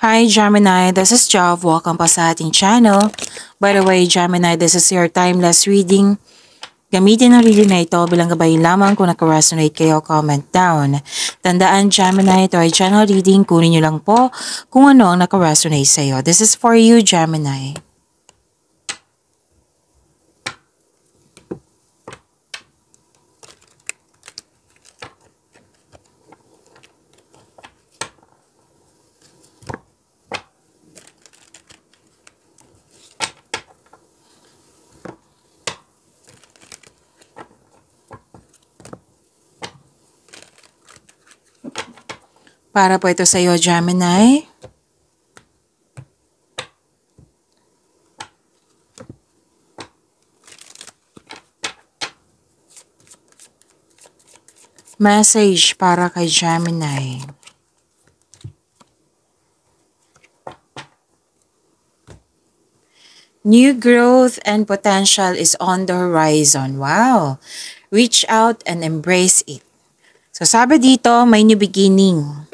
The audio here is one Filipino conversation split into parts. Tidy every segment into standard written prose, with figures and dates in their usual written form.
Hi Gemini, this is Jov. Welcome pa sa ating channel. By the way, Gemini, this is your timeless reading. Gamitin ang reading na ito bilang gabay lamang kung naka-resonate kayo, comment down. Tandaan Gemini, ito ay channel reading. Kunin nyo lang po kung ano ang naka-resonate sa iyo. This is for you, Gemini. Para po ito sa iyo, Gemini. Message para kay Gemini. New growth and potential is on the horizon. Wow! Reach out and embrace it. So sabi dito, may new beginning.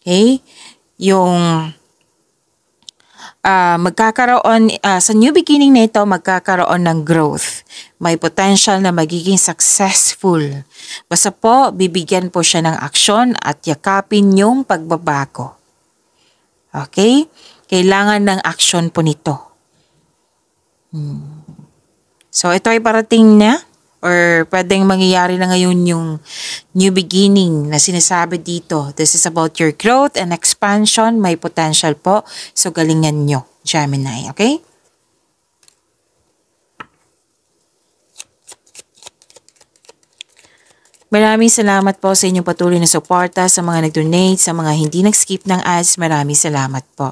Okay? Yung magkakaroon, sa new beginning na ito, magkakaroon ng growth. May potential na magiging successful. Basta po, bibigyan po siya ng aksyon at yakapin yung pagbabago. Okay? Kailangan ng aksyon po nito. So, ito ay parating na or pwedeng mangyayari na ngayon yung new beginning na sinasabi dito. This is about your growth and expansion. May potential po. So, galingan nyo, Gemini. Okay? Maraming salamat po sa inyong patuloy na suporta, sa mga nag-donate, sa mga hindi nag-skip ng ads. Maraming salamat po.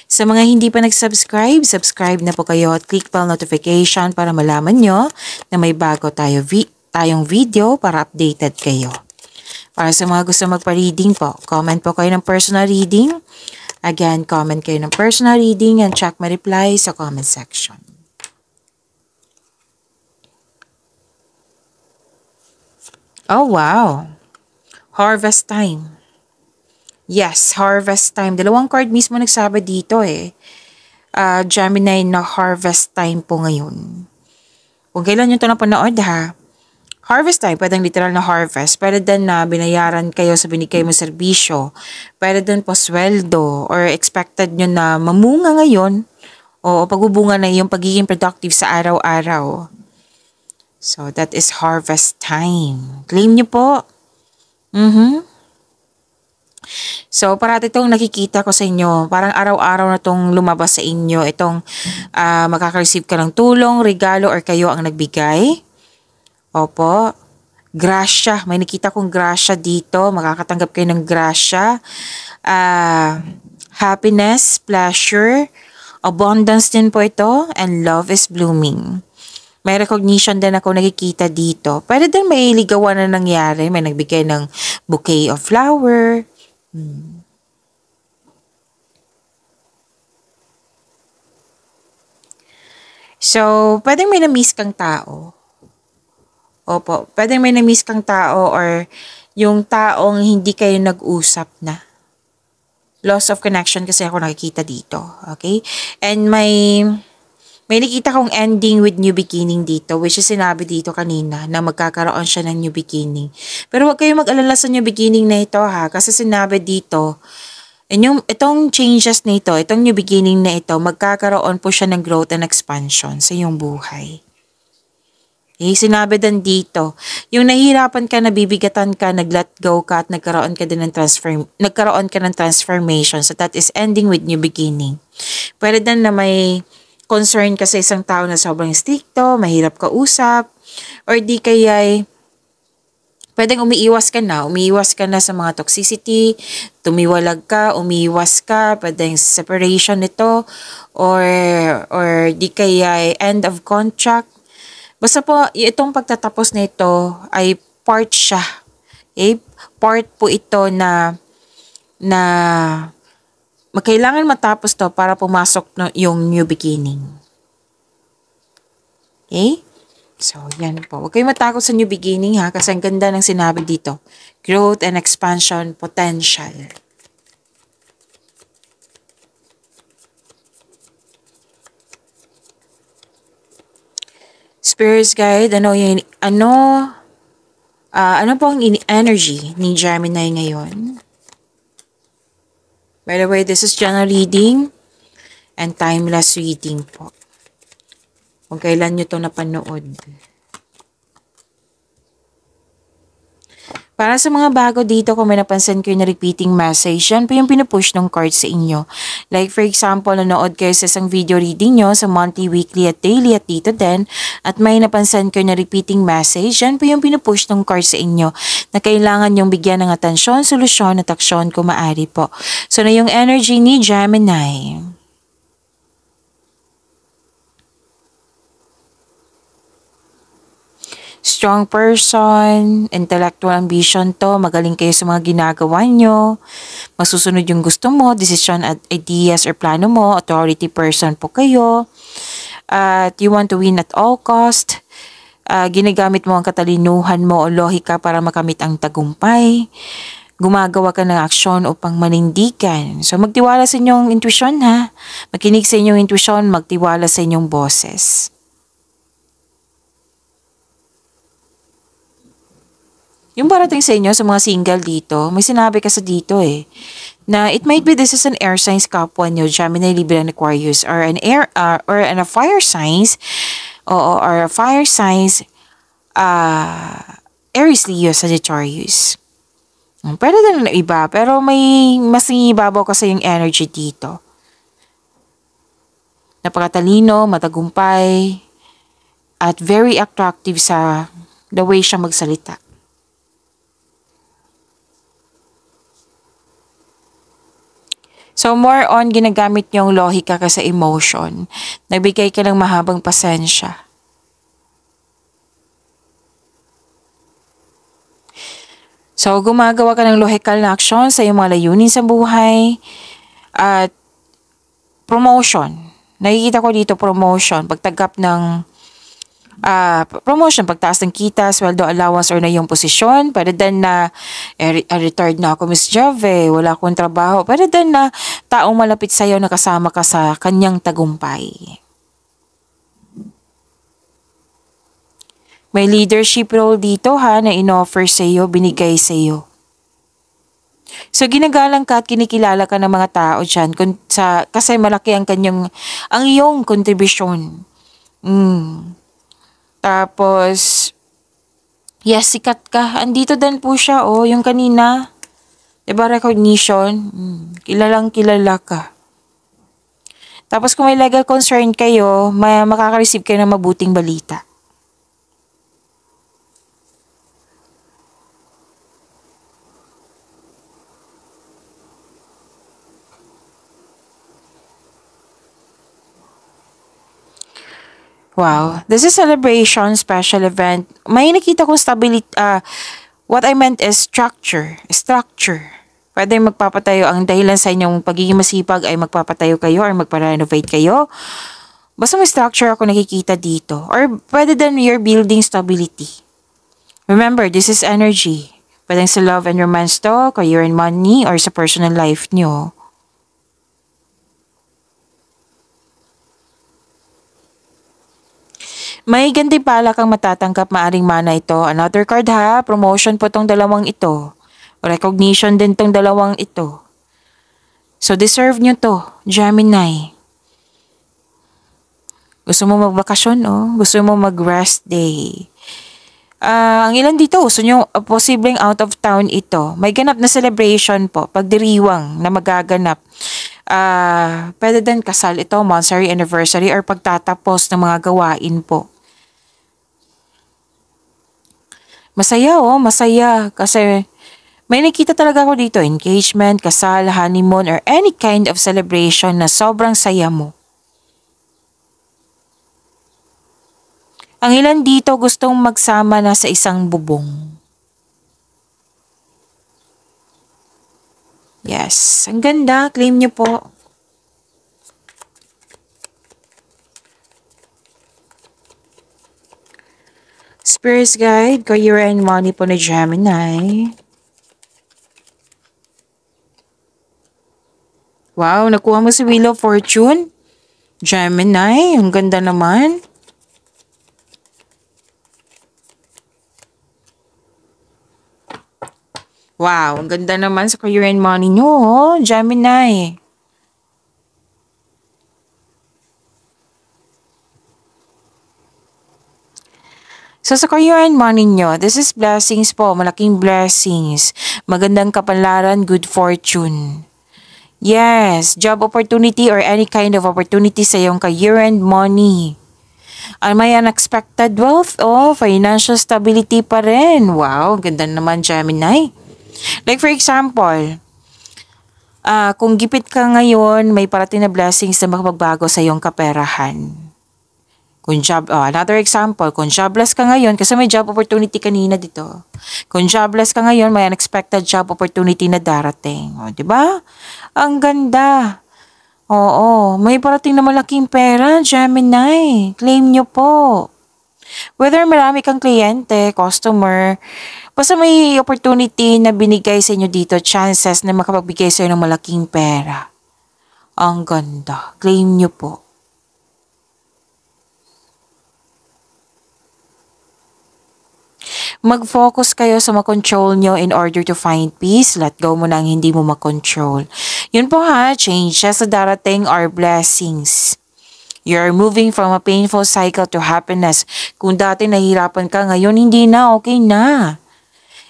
Sa mga hindi pa nag-subscribe, subscribe na po kayo at click bell notification para malaman nyo na may bago tayong video para updated kayo. Para sa mga gusto magpa-reading po, comment po kayo ng personal reading. Again, comment kayo ng personal reading and check my reply sa comment section. Oh, wow. Harvest time. Yes, harvest time. Dalawang card mismo nagsabi dito eh. Gemini na harvest time po ngayon. Kung kailan nyo ito napanood ha. Harvest time, pwedeng literal na harvest. Pwede din na binayaran kayo sa binigay mo serbisyo. Pwede din po sweldo or expected nyo na mamunga ngayon o pagbubunga na yung pagiging productive sa araw-araw. So, that is harvest time. Claim nyo po. So, parati itong nakikita ko sa inyo. Parang araw-araw na itong lumabas sa inyo. Itong makaka-receive ka ng tulong, regalo, or kayo ang nagbigay. Opo. Grasya. May nakita kong grasya dito. Makakatanggap kayo ng grasya. Happiness, pleasure, abundance din po ito. And love is blooming. May recognition din ako nakikita dito. Pwede din may ligawan na nangyari. May nagbigay ng bouquet of flower. So, pwedeng may na-miss kang tao. Opo, pwedeng may na-miss kang tao or yung taong hindi kayo nag-usap na. Loss of connection kasi ako nakikita dito. Okay? And may nakita kong ending with new beginning dito, which is sinabi dito kanina na magkakaroon siya ng new beginning. Pero huwag kayong mag-alala sa new beginning na ito ha, kasi sinabi dito, itong changes na ito, itong new beginning na ito, magkakaroon po siya ng growth and expansion sa iyong buhay. Okay, sinabi din dito, yung nahihirapan ka, nabibigatan ka, nag-let go ka at nagkaroon ka ng transformation. So that is ending with new beginning. Pwede din na may concern ka sa isang tao na sobrang stricto, mahirap kausap, or di kaya pwedeng umiiwas ka na sa mga toxicity, tumiwalag ka, umiiwas ka, pwedeng separation nito, or di kaya end of contract. Basta po, itong pagtatapos na ito ay part siya. Okay? Part po ito na kailangan matapos to para pumasok yung new beginning. Okay? So, yan po. Huwag kayong matakot sa new beginning ha, kasi ang ganda ng sinabi dito. Growth and expansion potential. Spirits guide, ano po ang energy ni Gemini ngayon? By the way, this is general reading and timeless reading po. Kung kailan nyo ito napanood. Para sa mga bago dito, kung may napansin kayo na repeating message, yan po yung pinupush ng card sa inyo. Like for example, nanood kayo sa isang video reading nyo sa monthly, weekly at daily at dito din, at may napansin kayo na repeating message, yan po yung pinupush ng card sa inyo na kailangan yung bigyan ng atensyon, solusyon at aksyon kung maaari po. So na yung energy ni Gemini. Strong person, intellectual ambition to, magaling kayo sa mga ginagawa nyo, masusunod yung gusto mo, decision at ideas or plano mo, authority person po kayo, at you want to win at all cost, ginagamit mo ang katalinuhan mo o lohika para makamit ang tagumpay, gumagawa ka ng aksyon upang manindigan. So magtiwala sa inyong intuition ha, makinig sa inyong intuition, magtiwala sa inyong boses. Yung parating sa inyo, sa mga single dito, may sinabi kasi dito na it might be this is an air signs kapwa nyo, Gemini, Libra, and Aquarius, or an a fire signs, or a fire signs, Aries, Leo, Sagittarius. Pwede din na iba, pero may mas ibabaw kasi yung energy dito. Napakatalino, matagumpay, at very attractive sa the way siya magsalita. So more on ginagamit yung lohika ka sa emotion. Nagbigay ka ng mahabang pasensya. So gumagawa ka ng logical na aksyon sa iyong mga layunin sa buhay. At promotion. Nakikita ko dito promotion. Pagtanggap ng promotion, pagtaas ng kita, sweldo, allowance, or na yung posisyon. Pwede din na retired na ako, Miss Jove, wala akong trabaho. Pwede din na taong malapit sa'yo na kasama ka sa kanyang tagumpay. May leadership role dito ha, na in-offer sa'yo, binigay sa'yo. So ginagalang ka at kinikilala ka ng mga tao dyan kasi malaki ang iyong kontribusyon. Tapos, yes, sikat ka. Andito din po siya, yung kanina. Diba, recognition? Kilalang kilala ka. Tapos, kung may legal concern kayo, makaka-receive kayo ng mabuting balita. Wow, this is celebration, special event. May nakita kong stability, what I meant is structure. Pwede magpapatayo, ang dahilan sa inyong pagiging masipag ay magpapatayo kayo or magpa-renovate kayo. Basta may structure ako nakikita dito. Or pwede din you're building stability. Remember, this is energy. Pwede sa love and romance to, career and money, or sa personal life nyo. May gantimpala kang matatanggap, maaring mana ito. Another card ha, promotion po tong dalawang ito. Recognition din tong dalawang ito. So deserve nyo to, Gemini. Gusto mo magbakasyon, Gusto mo mag-rest day. Ang ilan dito, gusto nyo posibleng out of town ito. May ganap na celebration po, pagdiriwang na magaganap. Pwede din kasal ito, monthsary anniversary, or pagtatapos ng mga gawain po. Masaya masaya. Kasi may nakita talaga ako dito, engagement, kasal, honeymoon, or any kind of celebration na sobrang saya mo. Ang ilan dito gustong magsama na sa isang bubong. Yes, ang ganda. Claim niyo po. Spirits Guide, career and money po na Gemini. Wow, nakuha mo si Wheel of Fortune. Gemini, ang ganda naman. Wow, ang ganda naman sa career and money nyo, oh, Gemini. So sa career and money nyo, this is blessings po, malaking blessings. Magandang kapalaran, good fortune. Yes, job opportunity or any kind of opportunity sa iyong career and money. May unexpected wealth o financial stability pa rin. Wow, ganda naman Gemini. Like for example, kung gipit ka ngayon, may parating na blessings na makapagbago sa iyong kaperahan. Kung another example, kung jobless ka ngayon, kasi may job opportunity kanina dito. Kung jobless ka ngayon, may unexpected job opportunity na darating. O, di ba? Ang ganda. Oo, may parating na malaking pera, Gemini. Claim nyo po. Whether marami kang kliyente, customer, basta may opportunity na binigay sa inyo dito, chances na makapagbigay sa inyo ng malaking pera. Ang ganda. Claim nyo po. Mag-focus kayo sa makontrol nyo in order to find peace. Let go mo na ang hindi mo makontrol. Yun po ha, changes sa darating are blessings. You're moving from a painful cycle to happiness. Kung dati nahihirapan ka, ngayon hindi na, okay na.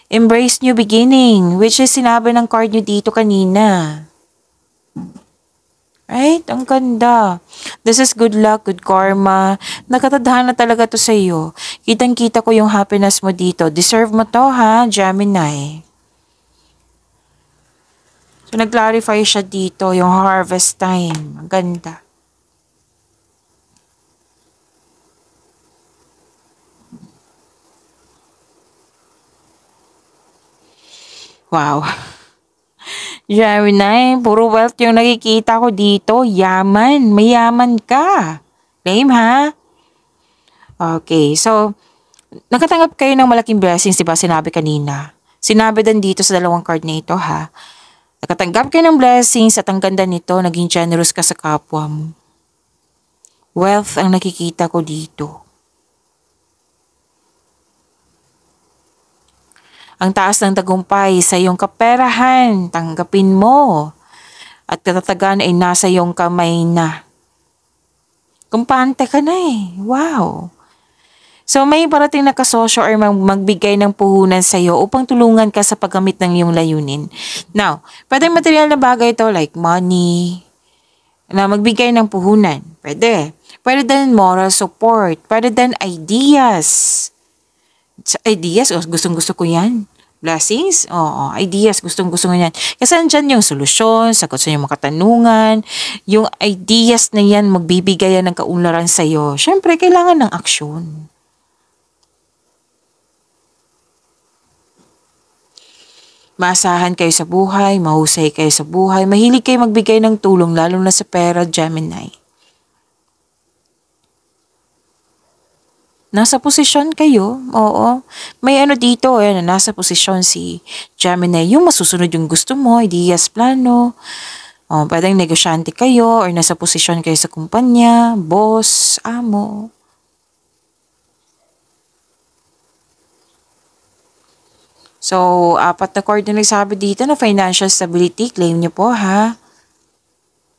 Embrace new beginning, which is sinabi ng card nyo dito kanina. Right? Ang ganda. This is good luck, good karma. Nakatadhana talaga to sa iyo. Kitang-kita ko yung happiness mo dito. Deserve mo to ha, Gemini. So, nag-clarify siya dito, yung harvest time. Ang ganda. Wow. Gemini, puro wealth yung nakikita ko dito. Yaman. Mayaman ka. Claim ha? Okay, so, nakatanggap kayo ng malaking blessings, diba? Sinabi kanina. Sinabi din dito sa dalawang card na ito, ha? Nakatanggap kayo ng blessings at ang ganda nito, naging generous ka sa kapwa mo. Wealth ang nakikita ko dito. Ang taas ng tagumpay sa iyong kaperahan, tanggapin mo. At katatagan ay nasa iyong kamay na. Kumpante ka na eh. Wow. So may parating na kasosyo or magbigay ng puhunan sa iyo upang tulungan ka sa paggamit ng iyong layunin. Now, pwedeng material na bagay ito like money, na magbigay ng puhunan. Pwede. Pwede din moral support. Pwede din ideas. Ideas, gustong-gusto ko yan. Blessings? Oo, ideas, gustong-gusto ko yan. Kasi andyan yung solusyon, sagot sa inyong mga katanungan, yung ideas na yan, magbibigay yan ng kaunlaran sa iyo. Siyempre, kailangan ng aksyon. Maasahan kayo sa buhay, mahusay kayo sa buhay, mahilig kayo magbigay ng tulong, lalo na sa pera, Gemini. Nasa posisyon kayo, oo. May ano dito, nasa posisyon si Gemini. Yung masusunod yung gusto mo, ideas, plano. Pwedeng negosyante kayo or nasa posisyon kayo sa kumpanya, boss, amo. So, 4 na card na nagsabi dito na financial stability. Claim niyo po ha.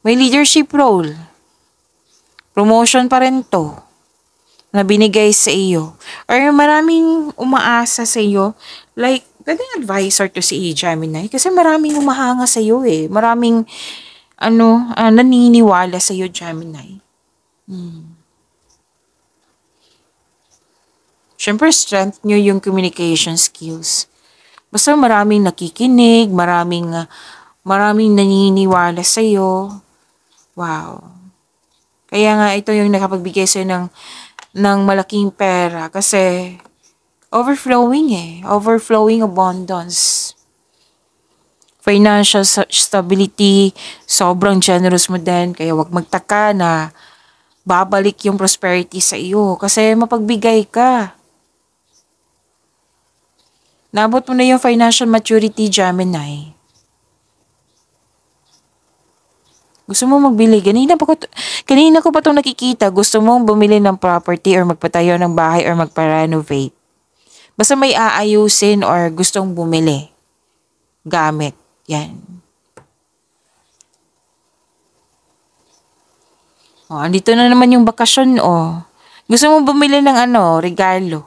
May leadership role. Promotion pa rin to na binigay sa iyo. Or maraming umaasa sa iyo. Like, pwedeng advisor to si Gemini. Kasi maraming umahanga sa iyo eh. Maraming, naniniwala sa iyo, Gemini. Siyempre, strength nyo yung communication skills. Basta maraming nakikinig, maraming naniniwala sa iyo. Wow. Kaya nga, ito yung nakapagbigay sa iyo ng malaking pera kasi overflowing overflowing abundance. Financial stability, sobrang generous mo din, kaya wag magtaka na babalik yung prosperity sa iyo kasi mapagbigay ka. Nabot mo na yung financial maturity, Gemini. Gusto mo magbili? Kanina ko pa itong nakikita. Gusto mong bumili ng property or magpatayo ng bahay or magpa-renovate. Basta may aayusin or gustong bumili. gamit. Yan. Andito na naman yung bakasyon, Gusto mo bumili ng regalo?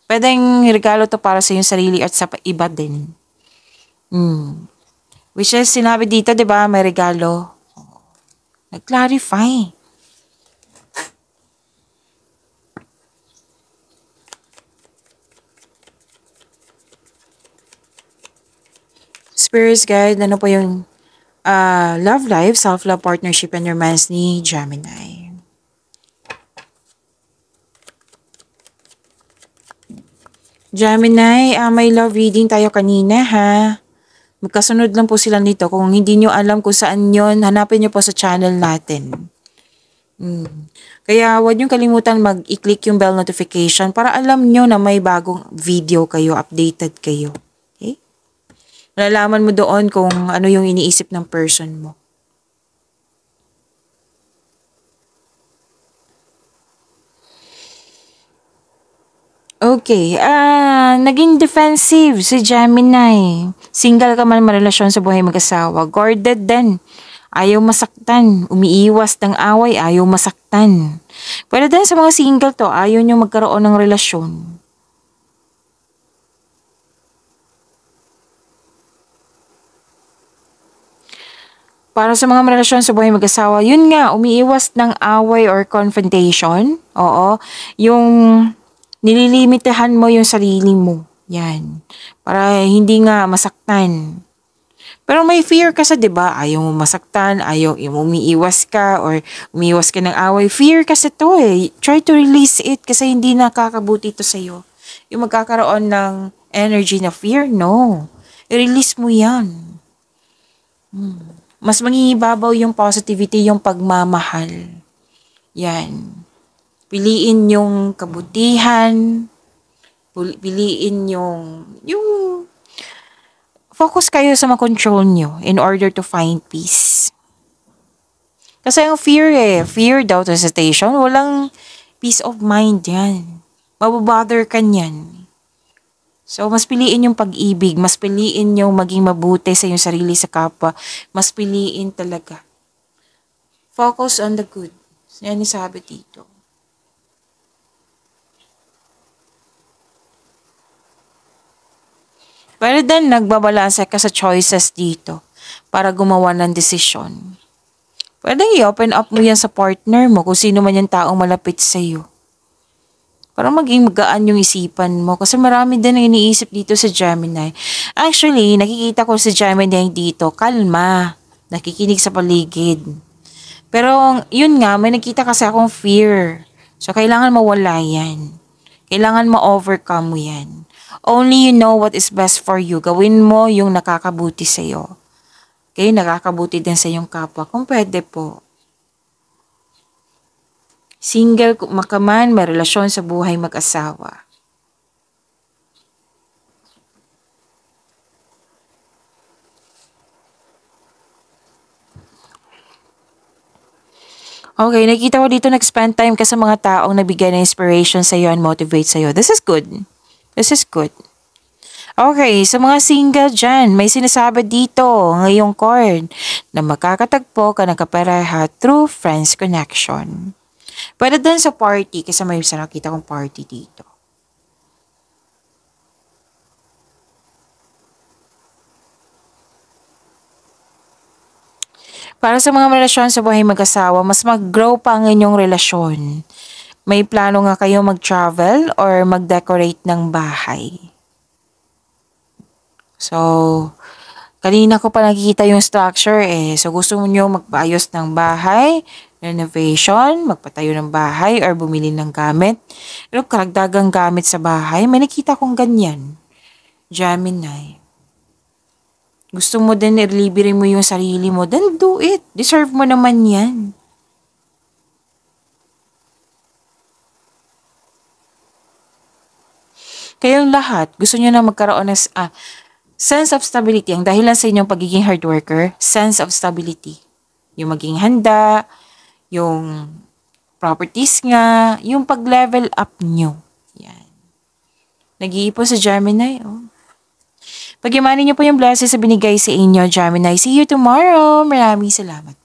Pwedeng regalo to para sa iyong sarili at sa iba din. Which is, sinabi dito, di ba, may regalo. Nag-clarify. Spirits guide, ano po yung love life, self-love, partnership, and romance ni Gemini. Gemini, may love reading tayo kanina ha. Magkasunod lang po sila nito. Kung hindi nyo alam kung saan yon, hanapin nyo po sa channel natin. Kaya huwag nyo kalimutan mag-i-click yung bell notification para alam nyo na may bagong video kayo, updated kayo. Okay? Malalaman mo doon kung ano yung iniisip ng person mo. Okay, naging defensive si Gemini. Single ka man marelasyon sa buhay mag-asawa. Guarded din. Ayaw masaktan. Umiiwas ng away, ayaw masaktan. Pwede din sa mga single to, ayaw nyo magkaroon ng relasyon. Para sa mga relasyon sa buhay mag-asawa, yun nga, umiiwas ng away or confrontation. Oo, yung nililimitahan mo yung sarili mo. Yan. Para hindi nga masaktan. Pero may fear kasi, 'di ba? Ayaw mo masaktan, ayaw umiiwas ka or umiiwas ka ng away. Fear kasi 'to eh. Try to release it kasi hindi nakakabuti ito sa iyo. Yung magkakaroon ng energy na fear, no. I-release mo 'yan. Mas mangingibabaw yung positivity, yung pagmamahal. Yan. Piliin yung kabutihan, piliin yung focus kayo sa makontrol nyo in order to find peace. Kasi yung fear daw, hesitation, walang peace of mind yan. Mababother ka niyan. So, mas piliin yung pag-ibig, mas piliin yung maging mabuti sa iyong sarili, sa kapwa, mas piliin talaga. Focus on the good. Yan yung sabi dito. Pero then, nagbabalansa ka sa choices dito para gumawa ng desisyon. Pwede i-open up mo yan sa partner mo kung sino man yung taong malapit sa iyo. Para maging magaan yung isipan mo. Kasi marami din ang iniisip dito sa Gemini. Actually, nakikita ko si Gemini dito, kalma. Nakikinig sa paligid. Pero yun nga, may nakita kasi akong fear. So, kailangan mawala yan. Kailangan ma-overcome mo yan. Only you know what is best for you. Gawin mo yung nakakabuti sa'yo. Okay? Nakakabuti din sa iyong kapwa. Kung pwede po. Single makaman, may relasyon sa buhay mag-asawa. Okay, nakita ko dito nag-spend time ka sa mga taong nabigyan ng inspiration sa iyo and motivate sa iyo. This is good. This is good. Okay, sa mga single dyan, may sinasabi dito ngayong card na makakatagpo ka ng kapareha through friends connection. Pwede din sa party kasi may isa nakita kong party dito. Para sa mga relasyon sa buhay mag-asawa, mas mag-grow pa ang inyong relasyon. May plano nga kayo mag-travel or mag-decorate ng bahay. So, kanina ko pa nakikita yung structure eh. So, gusto nyo magpaayos ng bahay, renovation, magpatayo ng bahay, or bumili ng gamit. Pero karagdagang gamit sa bahay, may nakita kong ganyan. Gemini. Gusto mo din i-libre mo yung sarili mo, then do it. Deserve mo naman yan. Kayong lahat, gusto nyo na magkaroon ng sense of stability. Ang dahilan sa inyong pagiging hard worker, sense of stability. Yung maging handa, yung properties nga, yung pag-level up nyo. Yan. Nag-iipon sa Gemini, oh. Pag-imanin niyo po yung blessings sa binigay sa inyo, Gemini. See you tomorrow. Maraming salamat.